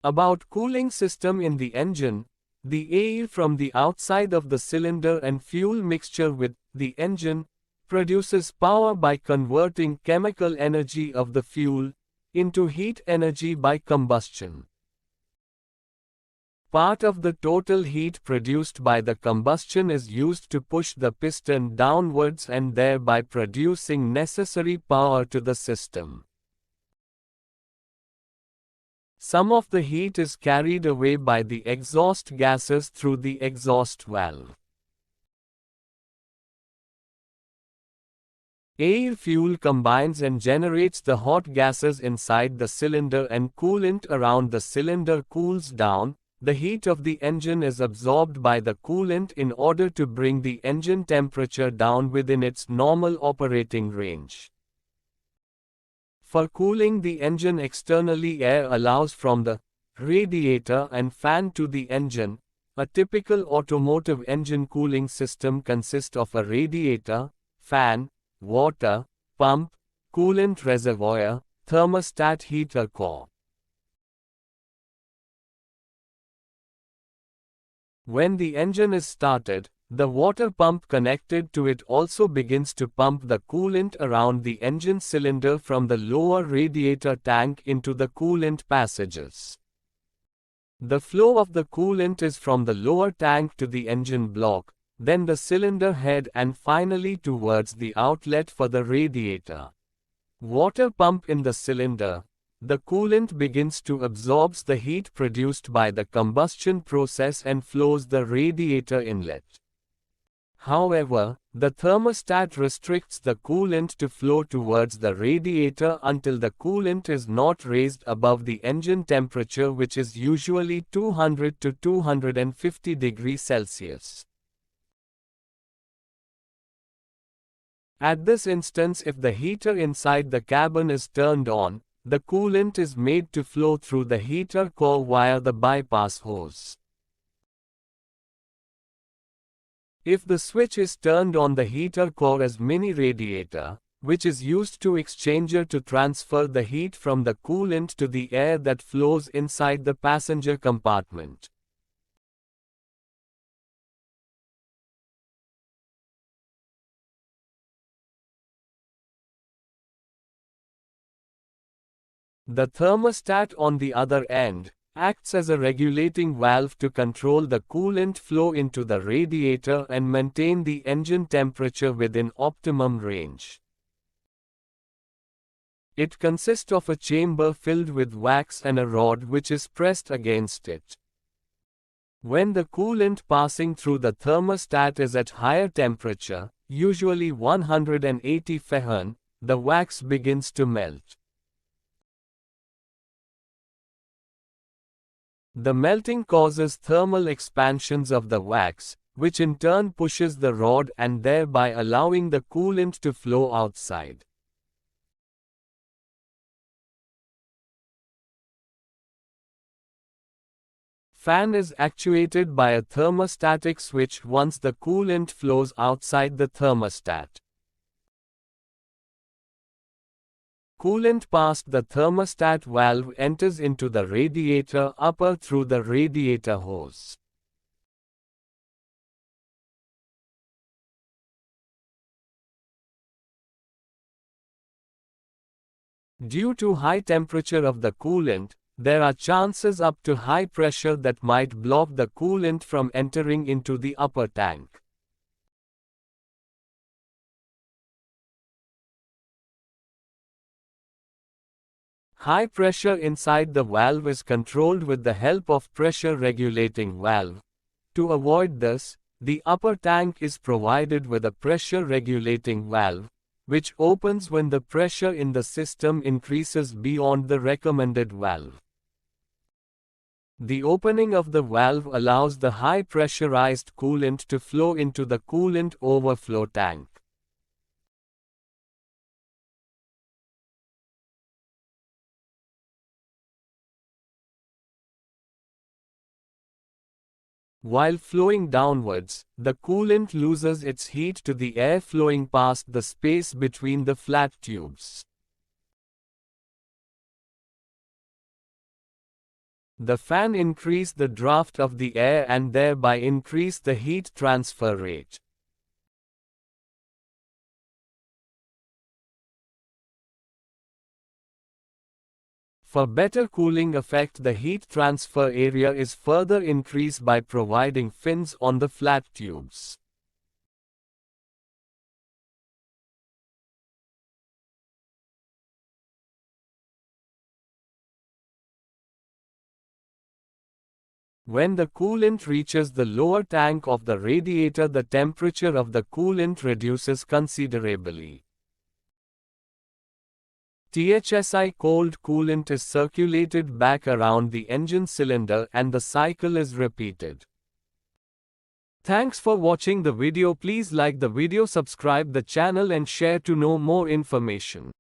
About cooling system in the engine, the air from the outside of the cylinder and fuel mixture with the engine produces power by converting chemical energy of the fuel into heat energy by combustion. Part of the total heat produced by the combustion is used to push the piston downwards and thereby producing necessary power to the system. Some of the heat is carried away by the exhaust gases through the exhaust valve. Air-fuel combines and generates the hot gases inside the cylinder and coolant around the cylinder cools down. The heat of the engine is absorbed by the coolant in order to bring the engine temperature down within its normal operating range. For cooling the engine externally, air allows from the radiator and fan to the engine. A typical automotive engine cooling system consists of a radiator, fan, water pump, coolant reservoir, thermostat, heater core. When the engine is started, the water pump connected to it also begins to pump the coolant around the engine cylinder from the lower radiator tank into the coolant passages. The flow of the coolant is from the lower tank to the engine block, then the cylinder head and finally towards the outlet for the radiator. Water pump in the cylinder. The coolant begins to absorb the heat produced by the combustion process and flows the radiator inlet. However, the thermostat restricts the coolant to flow towards the radiator until the coolant is not raised above the engine temperature, which is usually 200 to 250 degrees Celsius. At this instance, if the heater inside the cabin is turned on, the coolant is made to flow through the heater core via the bypass hose. If the switch is turned on, the heater core as mini radiator, which is used to exchanger to transfer the heat from the coolant to the air that flows inside the passenger compartment. The thermostat, on the other end, acts as a regulating valve to control the coolant flow into the radiator and maintain the engine temperature within optimum range. It consists of a chamber filled with wax and a rod which is pressed against it. When the coolant passing through the thermostat is at higher temperature, usually 180 Fahrenheit, the wax begins to melt. The melting causes thermal expansions of the wax, which in turn pushes the rod and thereby allowing the coolant to flow outside. Fan is actuated by a thermostatic switch once the coolant flows outside the thermostat. Coolant past the thermostat valve enters into the radiator upper through the radiator hose. Due to high temperature of the coolant, there are chances up to high pressure that might block the coolant from entering into the upper tank. High pressure inside the valve is controlled with the help of pressure regulating valve. To avoid this, the upper tank is provided with a pressure regulating valve, which opens when the pressure in the system increases beyond the recommended valve. The opening of the valve allows the high pressurized coolant to flow into the coolant overflow tank. While flowing downwards, the coolant loses its heat to the air flowing past the space between the flat tubes. The fan increase the draft of the air and thereby increase the heat transfer rate. For better cooling effect, the heat transfer area is further increased by providing fins on the flat tubes. When the coolant reaches the lower tank of the radiator, the temperature of the coolant reduces considerably. THSI cold coolant is circulated back around the engine cylinder and the cycle is repeated. Thanks for watching the video. Please like the video, subscribe the channel and share to know more information.